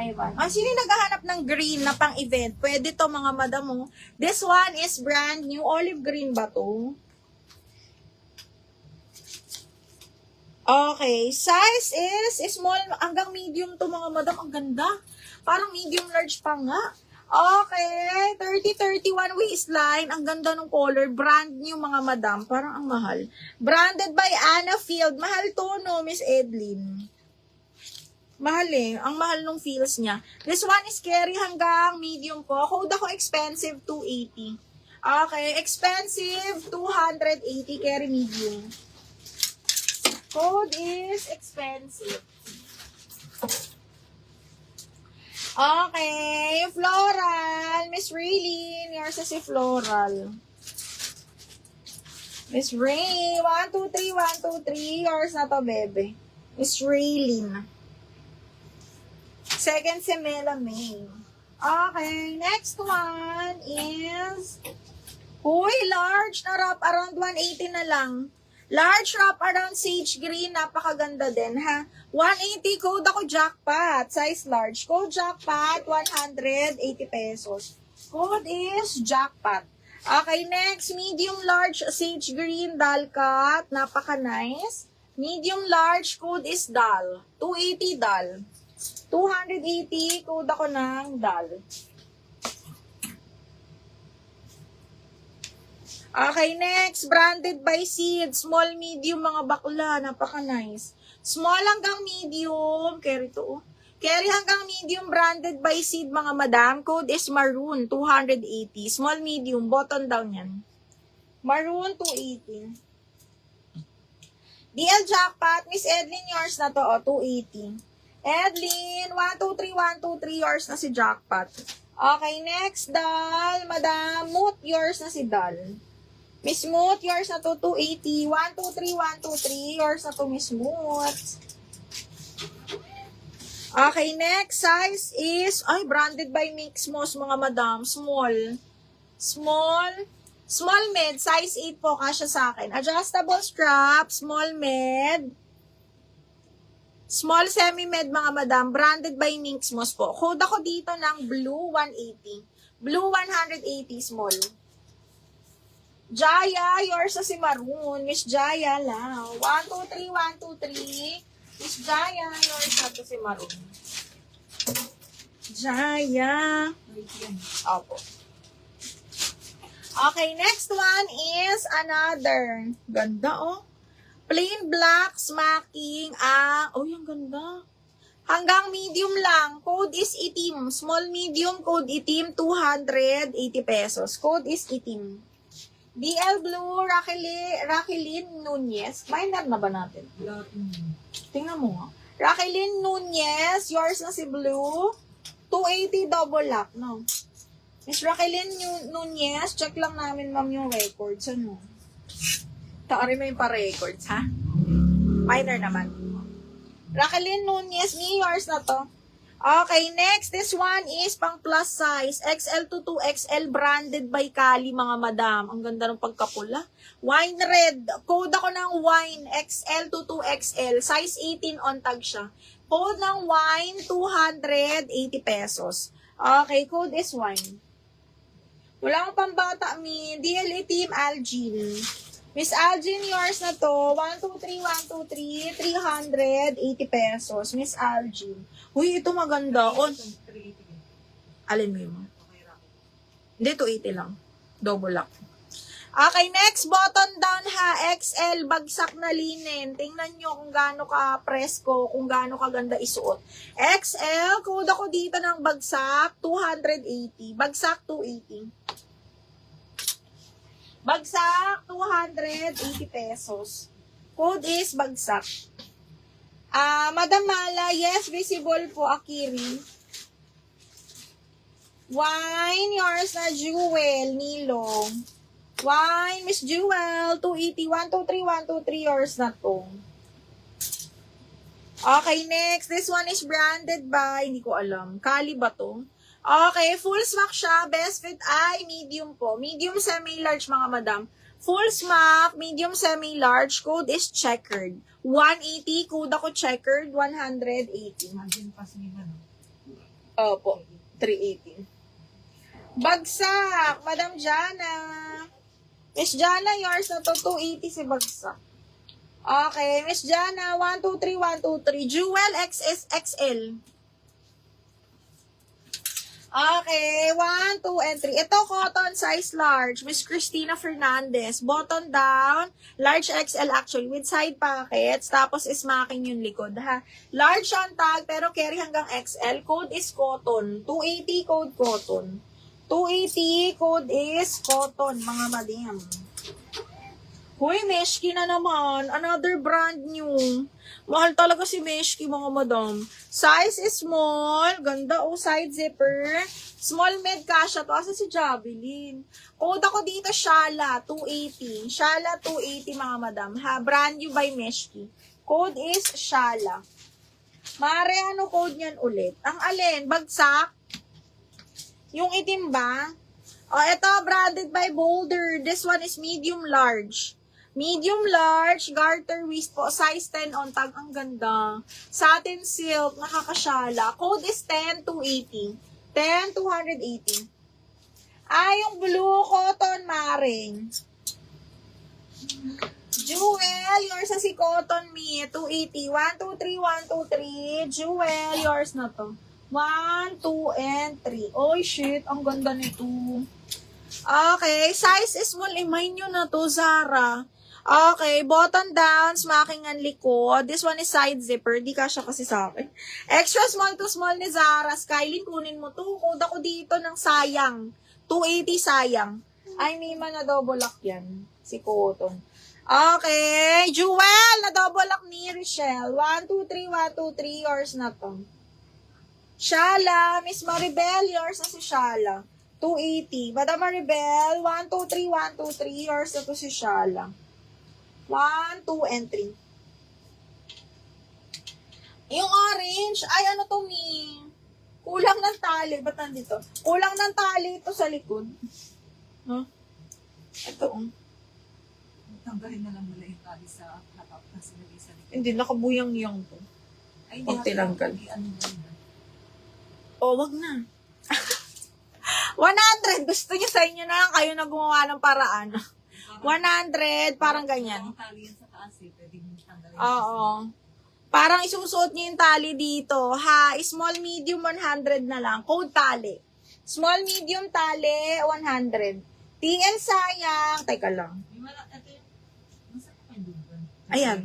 Taiwan. Ah, sino naghahanap ng green na pang-event? Pwede to mga madam mo. This one is brand new. Olive green ba to? Okay. Size is small hanggang medium to mga madam. Ang ganda. Parang medium large pa nga. Okay. 30-31 waistline. Ang ganda ng color. Brand new mga madam. Parang ang mahal. Branded by Anna Field. Mahal to no, Miss Edlin. Mahal eh. Ang mahal nung feels niya. This one is carry hanggang medium po. Code ako expensive, 280. Okay. Expensive, 280. Carry medium. Code is expensive. Okay. Floral. Miss Raylene. Yours is si Floral. Miss Ray. 1, 2, 3, 1, 2, 3. Yours na to, bebe. Miss Raylene. Second si Mela May. Okay. Next one is... Uy, large na wrap. Around 180 na lang. Large wrap around sage green. Napakaganda din, ha? 180. Code ako jackpot. Size large. Code jackpot. 180 pesos. Code is jackpot. Okay, next. Medium large sage green doll cut. Napaka-nice. Medium large. Code is doll. 280 doll. 280. Code ako ng doll. Okay, next. Branded by Seed. Small, medium, mga bakla. Napaka-nice. Small hanggang medium. Carry to, oh. Carry hanggang medium. Branded by Seed, mga madam. Code is maroon. 280. Small, medium. Button down yan. Maroon, 280. DL Jackpot. Miss Edlin, yours na to, oh. 280. Edlin, 1, 2, 3, 1, 2, 3. Yours na si Jackpot. Okay, next. Dal. Madam. Moot, yours na si Dal. Miss Moot, yours na to, 280. 1, 2, 3, 1, 2, 3. Yours na to, Miss Moot. Okay, next. Size is, ay, branded by Mixmos, mga madam. Small. Small. Small med. Size 8 po, kasya sa akin. Adjustable strap. Small med. Small semi-med, mga madam. Branded by Mixmos po. Code ako dito ng blue 180. Blue 180 small. Jaya, yours na si Maroon. Miss Jaya lang. 1, 2, 3, 1, 2, 3. Miss Jaya, yours na to si Maroon. Jaya. Opo. Okay, next one is another. Ganda, oh. Plain black, smacking, oh, yung ganda. Hanggang medium lang. Code is itim. Small, medium, code itim, 280 pesos. Code is itim. DL Blue, Raquelin Nunez. Minor na ba natin? Tingnan mo nga. Raquelin Nunez, yours na si Blue. 280 double lock, no? Miss Raquelin Nunez, check lang namin, ma'am, yung records. Ano? Taari mo yung pa-records, ha? Minor naman. Raquelin Nunez, yours na to. Okay, next. This one is pang plus size. XL to 2XL branded by Kali, mga madam. Ang ganda ng pagkapula. Wine red. Code ako ng wine. XL to 2XL. Size 18 on tag siya. Code ng wine, 280 pesos. Okay, code is wine. Wala akong pambata, min. DLA Team Algin. Miss Algin, yours na to. 1, 2, 3, 1, 2, 3. 380 pesos. Miss Algin. Uy, ito maganda. Alin mo yun? Hindi, 280 lang. Double lock. Okay, next. Button down, ha. XL. Bagsak na linen. Tingnan nyo kung gaano ka presko, kung gaano ka ganda isuot. XL. Code ako dito ng bagsak. 280. Bagsak, 280. Bagsak, 280 pesos. Code is bagsak. Madam Mala, yes, visible po, Akiri. Wine, yours na Jewel, Nilo. Wine, Miss Jewel, 280, 1, 2, 3, 1, 2, 3, yours na to. Okay, next. This one is branded by, hindi ko alam, Kali ba to? Okay, full smack siya. Best fit ay medium po. Medium semi-large, mga madam. Full smack, medium semi-large. Code is checkered. 180. Code ako checkered. 180. Imagine pa si Nina, no? Opo, 380. Bagsak, Madam Jana. Miss Jana, yours na to, 280 si Bagsak. Okay, Miss Jana, 123, 123. Jewel XSXL. Okay, 1, 2, and 3. Ito, cotton size large. Miss Christina Fernandez. Button down. Large XL actually with side pockets. Tapos smacking yung likod, ha. Large on tag, pero carry hanggang XL. Code is cotton. 280 code cotton. 280 code is cotton, mga madam. Hoy, Meshki na naman. Another brand new. Mahal talaga si Meshki, mga madam. Size is small. Ganda, oh, side zipper. Small med kasha to. Asa si Javelin? Code ako dito, Shala, 280. Shala, 280, mga madam. Ha, brand new by Meshki. Code is Shala. Mare, ano code niyan ulit? Ang alin? Bagsak? Yung itim ba? Oh, ito, branded by Boulder. This one is medium large. Medium large, garter waist po, size 10 on tag, ang ganda. Satin silk, nakakasyala. Code is 10-280. 10-280. Yung blue cotton, maring. Jewel, yours na si Cotton Me, 280. 1, 2, 3, 1, 2, 3. Jewel, yours na to. 1, 2, and 3. Oy, shit, ang ganda nito. Okay, size is small. Imay nyo na to, Zara. Okay, button down, smacking ang likod. This one is side zipper. Di kasya kasi sa akin. Extra small to small ni Zara. Skylin, kunin mo to. Code ako dito ng sayang. 280 sayang. Ay, may man na double lock yan. Si Cotton. Okay, Jewel, na double lock ni Richelle. 1, 2, 3, 1, 2, 3. Yours na to. Shala, Miss Maribel, yours na si Shala. 280. Madam Maribel, 1, 2, 3, 1, 2, 3. Yours na to si Shala. 1, 2, and 3. Yung orange, ay ano to ni? Kulang ng tali. Ba't nandito? Kulang ng tali ito sa likod. Huh? Ito. Tanggalin na lang mula yung tali sa hatap na sinagay sa likod. Hindi, nakabuyang-yang to. Ay, Pag tinanggal. Ano ba yun? O, wag na. 100. Gusto niyo sa inyo na lang kayo na gumawa ng paraan. 100, parang ganyan. Ang tali yan sa taas eh, pwede mo tanggalin. Oo. Parang isusuot niyo yung tali dito. Ha, small, medium, 100 na lang. Code tali. Small, medium, tali, 100. TL sayang. Teka lang. Ito yung, nasa pa kayo doon? Ayan.